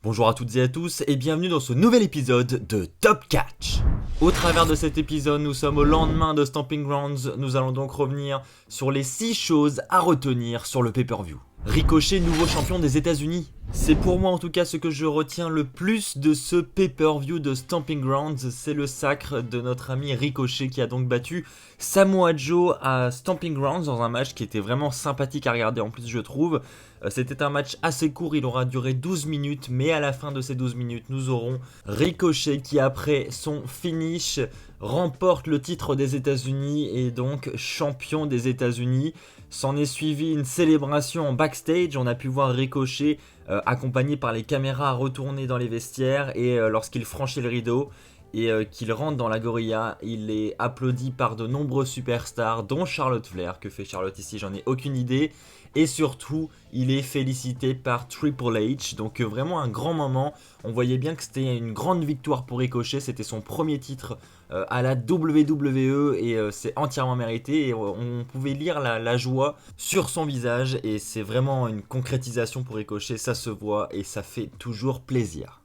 Bonjour à toutes et à tous et bienvenue dans ce nouvel épisode de Top Catch. Au travers de cet épisode, nous sommes au lendemain de Stomping Grounds, nous allons donc revenir sur les 6 choses à retenir sur le pay-per-view. Ricochet, nouveau champion des États-Unis. C'est pour moi en tout cas ce que je retiens le plus de ce pay-per-view de Stomping Grounds, c'est le sacre de notre ami Ricochet qui a donc battu Samoa Joe à Stomping Grounds dans un match qui était vraiment sympathique à regarder en plus je trouve. C'était un match assez court, il aura duré 12 minutes, mais à la fin de ces 12 minutes, nous aurons Ricochet qui après son finish remporte le titre des États-Unis et donc champion des États-Unis. S'en est suivi une célébration en backstage, on a pu voir Ricochet accompagné par les caméras retourner dans les vestiaires et lorsqu'il franchit le rideau et qu'il rentre dans la gorilla, il est applaudi par de nombreux superstars dont Charlotte Flair. Que fait Charlotte ici, j'en ai aucune idée. Et surtout, il est félicité par Triple H, donc vraiment un grand moment. On voyait bien que c'était une grande victoire pour Ricochet, c'était son premier titre à la WWE et c'est entièrement mérité. Et on pouvait lire la joie sur son visage et c'est vraiment une concrétisation pour Ricochet, ça se voit et ça fait toujours plaisir.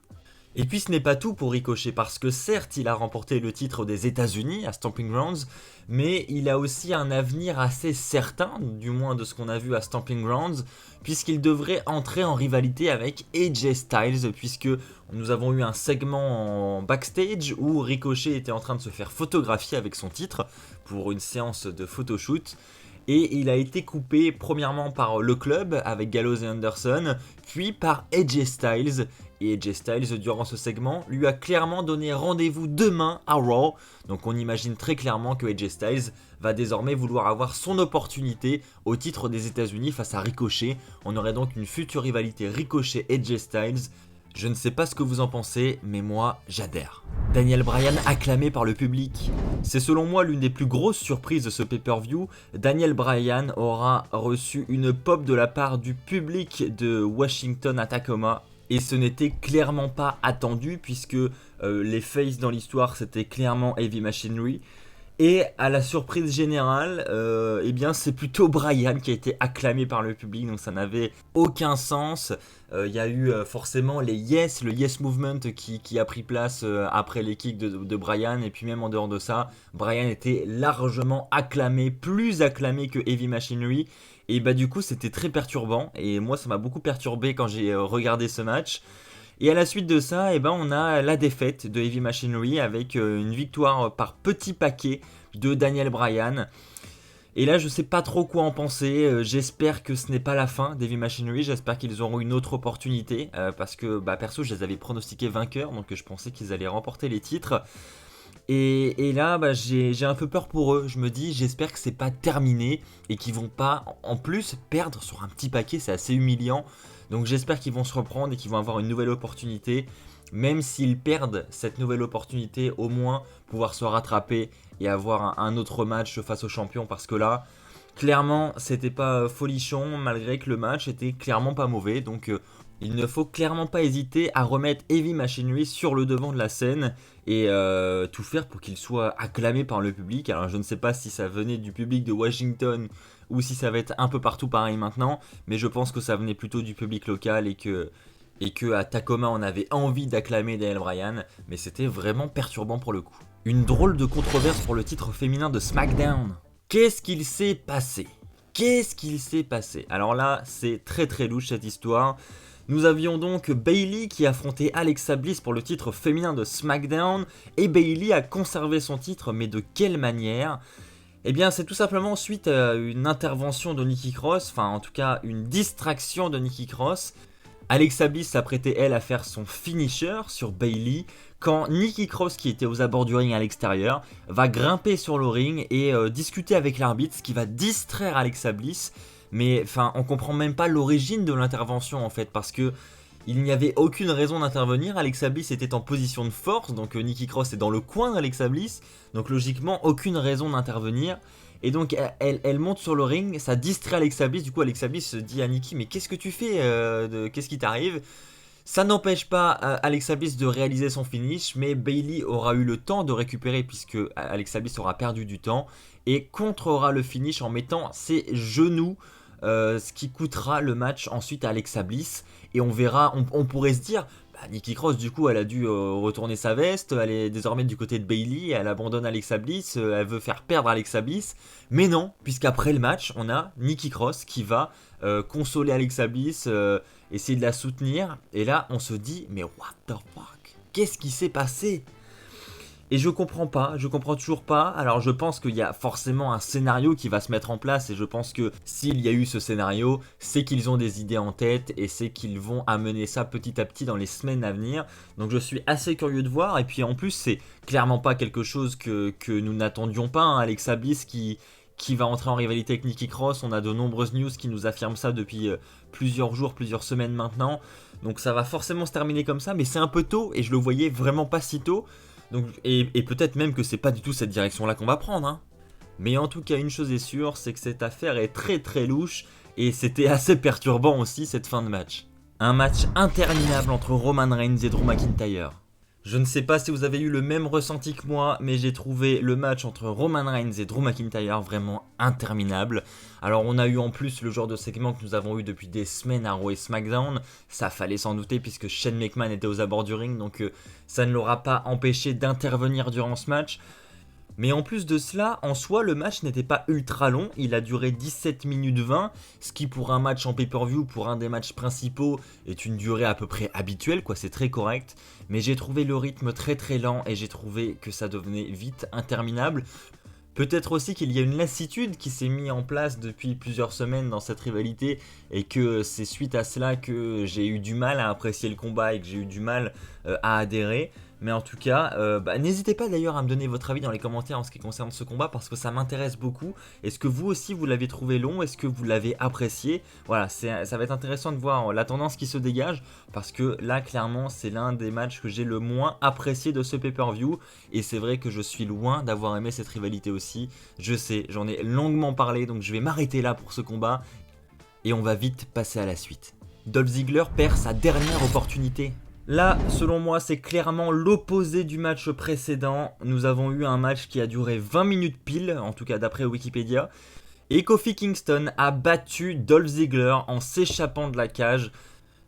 Et puis ce n'est pas tout pour Ricochet parce que certes il a remporté le titre des États-Unis à Stomping Grounds, mais il a aussi un avenir assez certain, du moins de ce qu'on a vu à Stomping Grounds, puisqu'il devrait entrer en rivalité avec AJ Styles, puisque nous avons eu un segment en backstage où Ricochet était en train de se faire photographier avec son titre pour une séance de photoshoot. Et il a été coupé premièrement par le club avec Gallows et Anderson, puis par AJ Styles. Et AJ Styles, durant ce segment, lui a clairement donné rendez-vous demain à Raw. Donc on imagine très clairement que AJ Styles va désormais vouloir avoir son opportunité au titre des États-Unis face à Ricochet. On aurait donc une future rivalité Ricochet-AJ Styles. Je ne sais pas ce que vous en pensez, mais moi, j'adhère. Daniel Bryan acclamé par le public. C'est selon moi l'une des plus grosses surprises de ce pay-per-view. Daniel Bryan aura reçu une pop de la part du public de Washington à Tacoma. Et ce n'était clairement pas attendu puisque les faces dans l'histoire c'était clairement Heavy Machinery. Et à la surprise générale, eh bien c'est plutôt Bryan qui a été acclamé par le public, donc ça n'avait aucun sens. Il y a eu forcément le Yes Movement qui a pris place après les kicks de Bryan, et puis même en dehors de ça, Bryan était largement acclamé, plus acclamé que Heavy Machinery. Et bah du coup c'était très perturbant, et moi ça m'a beaucoup perturbé quand j'ai regardé ce match. Et à la suite de ça, eh ben, on a la défaite de Heavy Machinery avec une victoire par petit paquet de Daniel Bryan. Et là, je sais pas trop quoi en penser. J'espère que ce n'est pas la fin d'Heavy Machinery. J'espère qu'ils auront une autre opportunité. Parce que perso, je les avais pronostiqués vainqueurs. Donc je pensais qu'ils allaient remporter les titres. Et là, j'ai un peu peur pour eux. Je me dis, j'espère que c'est pas terminé. Et qu'ils vont pas, en plus, perdre sur un petit paquet. C'est assez humiliant. Donc j'espère qu'ils vont se reprendre et qu'ils vont avoir une nouvelle opportunité. Même s'ils perdent cette nouvelle opportunité, au moins pouvoir se rattraper et avoir un autre match face aux champions. Parce que là, clairement, c'était pas folichon, malgré que le match était clairement pas mauvais. Donc il ne faut clairement pas hésiter à remettre Heavy Machinery sur le devant de la scène et tout faire pour qu'il soit acclamé par le public. Alors je ne sais pas si ça venait du public de Washington ou si ça va être un peu partout pareil maintenant, mais je pense que ça venait plutôt du public local et que à Tacoma on avait envie d'acclamer Daniel Bryan, mais c'était vraiment perturbant pour le coup. Une drôle de controverse pour le titre féminin de SmackDown. Qu'est-ce qu'il s'est passé ? Alors là, c'est très très louche cette histoire. Nous avions donc Bayley qui affrontait Alexa Bliss pour le titre féminin de SmackDown, et Bayley a conservé son titre, mais de quelle manière ? Eh bien, c'est tout simplement suite à une intervention de Nikki Cross, enfin en tout cas une distraction de Nikki Cross. Alexa Bliss s'apprêtait elle à faire son finisher sur Bayley quand Nikki Cross, qui était aux abords du ring à l'extérieur, va grimper sur le ring et discuter avec l'arbitre, ce qui va distraire Alexa Bliss. Mais enfin, on comprend même pas l'origine de l'intervention en fait, parce que il n'y avait aucune raison d'intervenir. Alexa Bliss était en position de force, donc Nikki Cross est dans le coin d'Alexa Bliss, donc logiquement aucune raison d'intervenir. Et donc elle monte sur le ring, ça distrait Alexa Bliss. Du coup Alexa Bliss dit à Nikki, mais qu'est-ce que tu fais, qu'est-ce qui t'arrive ? Ça n'empêche pas Alexa Bliss de réaliser son finish, mais Bayley aura eu le temps de récupérer puisque Alexa Bliss aura perdu du temps et contrera le finish en mettant ses genoux, ce qui coûtera le match ensuite à Alexa Bliss. et on verra, on pourrait se dire, bah, Nikki Cross du coup elle a dû retourner sa veste, elle est désormais du côté de Bayley, elle abandonne Alexa Bliss, elle veut faire perdre Alexa Bliss, mais non, puisqu'après le match, on a Nikki Cross qui va consoler Alexa Bliss, essayer de la soutenir, et là on se dit, mais what the fuck, qu'est-ce qui s'est passé? Et je comprends toujours pas. Alors je pense qu'il y a forcément un scénario qui va se mettre en place et je pense que s'il y a eu ce scénario, c'est qu'ils ont des idées en tête et c'est qu'ils vont amener ça petit à petit dans les semaines à venir. Donc je suis assez curieux de voir et puis en plus c'est clairement pas quelque chose que nous n'attendions pas, hein. Alexa Bliss qui va entrer en rivalité avec Nikki Cross, on a de nombreuses news qui nous affirment ça depuis plusieurs jours, plusieurs semaines maintenant. Donc ça va forcément se terminer comme ça, mais c'est un peu tôt et je le voyais vraiment pas si tôt. Donc, et peut-être même que c'est pas du tout cette direction-là qu'on va prendre, hein. Mais en tout cas, une chose est sûre, c'est que cette affaire est très très louche et c'était assez perturbant aussi cette fin de match. Un match interminable entre Roman Reigns et Drew McIntyre. Je ne sais pas si vous avez eu le même ressenti que moi, mais j'ai trouvé le match entre Roman Reigns et Drew McIntyre vraiment interminable. Alors on a eu en plus le genre de segment que nous avons eu depuis des semaines à Raw et SmackDown, ça fallait s'en douter puisque Shane McMahon était aux abords du ring, donc ça ne l'aura pas empêché d'intervenir durant ce match. Mais en plus de cela, en soi, le match n'était pas ultra long, il a duré 17 minutes 20, ce qui pour un match en pay-per-view, pour un des matchs principaux, est une durée à peu près habituelle, quoi, c'est très correct. Mais j'ai trouvé le rythme très très lent et j'ai trouvé que ça devenait vite interminable. Peut-être aussi qu'il y a une lassitude qui s'est mise en place depuis plusieurs semaines dans cette rivalité et que c'est suite à cela que j'ai eu du mal à apprécier le combat et que j'ai eu du mal à adhérer. Mais en tout cas, n'hésitez pas d'ailleurs à me donner votre avis dans les commentaires en ce qui concerne ce combat parce que ça m'intéresse beaucoup. Est-ce que vous aussi vous l'avez trouvé long? Est-ce que vous l'avez apprécié? Voilà, ça va être intéressant de voir la tendance qui se dégage parce que là clairement c'est l'un des matchs que j'ai le moins apprécié de ce pay-per-view et c'est vrai que je suis loin d'avoir aimé cette rivalité aussi. Je sais, j'en ai longuement parlé donc je vais m'arrêter là pour ce combat et on va vite passer à la suite. Dolph Ziggler perd sa dernière opportunité. Là, selon moi, c'est clairement l'opposé du match précédent. Nous avons eu un match qui a duré 20 minutes pile, en tout cas d'après Wikipédia. Et Kofi Kingston a battu Dolph Ziggler en s'échappant de la cage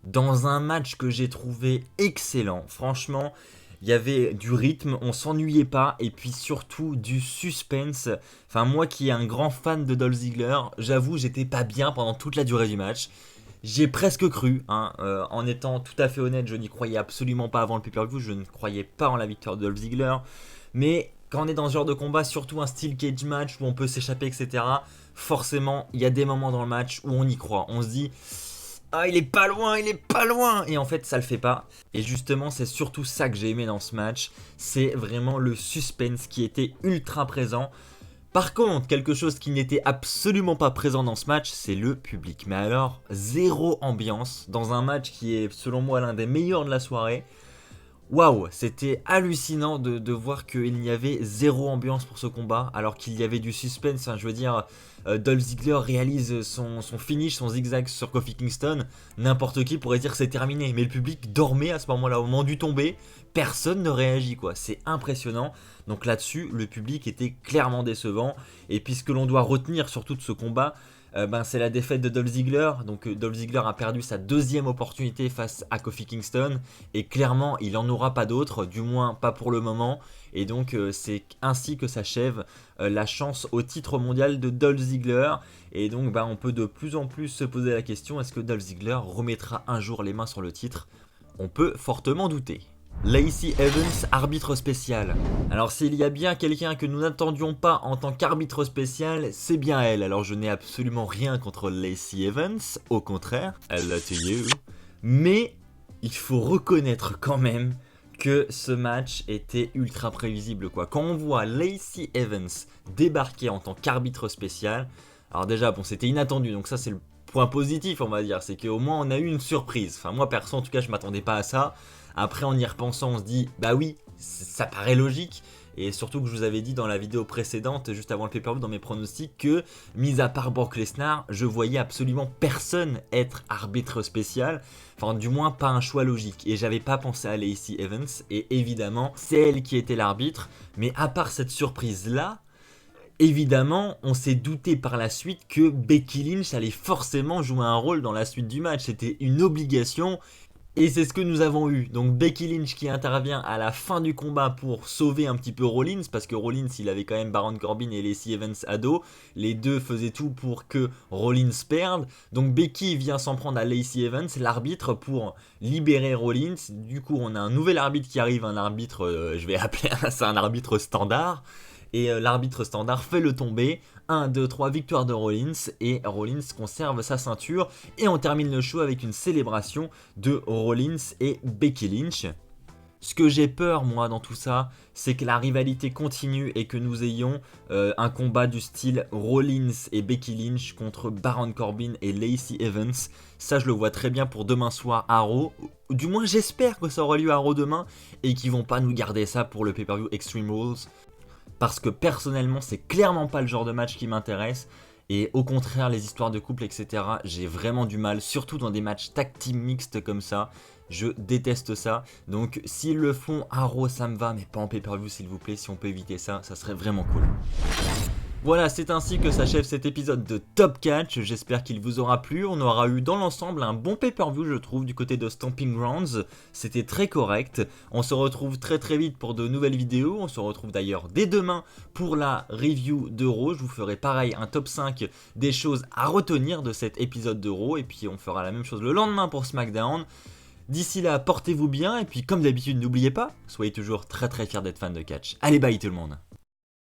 dans un match que j'ai trouvé excellent. Franchement, il y avait du rythme, on s'ennuyait pas, et puis surtout du suspense. Enfin, moi qui est un grand fan de Dolph Ziggler, j'avoue, j'étais pas bien pendant toute la durée du match. J'ai presque cru, hein, en étant tout à fait honnête, je n'y croyais absolument pas avant le pay-per-view, je ne croyais pas en la victoire de Dolph Ziggler. Mais quand on est dans ce genre de combat, surtout un steel cage match où on peut s'échapper, etc., forcément, il y a des moments dans le match où on y croit. On se dit, ah, il est pas loin, il est pas loin. Et en fait, ça le fait pas. Et justement, c'est surtout ça que j'ai aimé dans ce match. C'est vraiment le suspense qui était ultra présent. Par contre, quelque chose qui n'était absolument pas présent dans ce match, c'est le public. Mais alors, zéro ambiance dans un match qui est selon moi l'un des meilleurs de la soirée. Waouh, c'était hallucinant de voir qu'il n'y avait zéro ambiance pour ce combat, alors qu'il y avait du suspense. Enfin, je veux dire, Dolph Ziggler réalise son finish, son zigzag sur Kofi Kingston. N'importe qui pourrait dire que c'est terminé, mais le public dormait à ce moment-là, au moment du tomber. Personne ne réagit, quoi. C'est impressionnant. Donc là-dessus, le public était clairement décevant. Et puis ce que l'on doit retenir surtout de ce combat, c'est la défaite de Dolph Ziggler. Donc Dolph Ziggler a perdu sa deuxième opportunité face à Kofi Kingston. Et clairement, il n'en aura pas d'autre, du moins pas pour le moment. Et donc c'est ainsi que s'achève la chance au titre mondial de Dolph Ziggler. Et donc on peut de plus en plus se poser la question, est-ce que Dolph Ziggler remettra un jour les mains sur le titre? On peut fortement douter. Lacey Evans, arbitre spécial. Alors s'il y a bien quelqu'un que nous n'attendions pas en tant qu'arbitre spécial, c'est bien elle. Alors je n'ai absolument rien contre Lacey Evans, au contraire, elle l'a to you. Mais il faut reconnaître quand même que ce match était ultra prévisible, quoi. Quand on voit Lacey Evans débarquer en tant qu'arbitre spécial, alors déjà bon c'était inattendu, donc ça c'est le point positif on va dire, c'est qu'au moins on a eu une surprise. Enfin moi perso en tout cas je m'attendais pas à ça. Après en y repensant on se dit bah oui ça paraît logique. Et surtout que je vous avais dit dans la vidéo précédente, juste avant le pay-per-view, dans mes pronostics, que, mis à part Brock Lesnar, je voyais absolument personne être arbitre spécial. Enfin, du moins, pas un choix logique. Et j'avais pas pensé à Lacey Evans. Et évidemment, c'est elle qui était l'arbitre. Mais à part cette surprise-là, Évidemment, on s'est douté par la suite que Becky Lynch allait forcément jouer un rôle dans la suite du match, c'était une obligation. Et c'est ce que nous avons eu. Donc Becky Lynch qui intervient à la fin du combat pour sauver un petit peu Rollins, parce que Rollins il avait quand même Baron Corbin et Lacey Evans à dos. Les deux faisaient tout pour que Rollins perde. Donc Becky vient s'en prendre à Lacey Evans, l'arbitre, pour libérer Rollins. Du coup on a un nouvel arbitre qui arrive, un arbitre, je vais appeler ça un arbitre standard. Et l'arbitre standard fait le tomber. 1, 2, 3, victoire de Rollins. Et Rollins conserve sa ceinture. Et on termine le show avec une célébration de Rollins et Becky Lynch. Ce que j'ai peur, moi, dans tout ça, c'est que la rivalité continue et que nous ayons un combat du style Rollins et Becky Lynch contre Baron Corbin et Lacey Evans. Ça, je le vois très bien pour demain soir à Raw. Du moins, j'espère que ça aura lieu à Raw demain et qu'ils vont pas nous garder ça pour le pay-per-view Extreme Rules. Parce que personnellement, c'est clairement pas le genre de match qui m'intéresse. Et au contraire, les histoires de couple, etc., j'ai vraiment du mal, surtout dans des matchs tag team mixtes comme ça. Je déteste ça. Donc, s'ils le font à Raw, ça me va, mais pas en pay-per-view, s'il vous plaît. Si on peut éviter ça, ça serait vraiment cool. Voilà, c'est ainsi que s'achève cet épisode de Top Catch, j'espère qu'il vous aura plu. On aura eu dans l'ensemble un bon pay-per-view, je trouve, du côté de Stomping Grounds. C'était très correct. On se retrouve très très vite pour de nouvelles vidéos. On se retrouve d'ailleurs dès demain pour la review de Raw. Je vous ferai pareil un top 5 des choses à retenir de cet épisode de Raw. Et puis on fera la même chose le lendemain pour SmackDown. D'ici là, portez-vous bien. Et puis comme d'habitude, n'oubliez pas, soyez toujours très très fiers d'être fan de catch. Allez, bye tout le monde.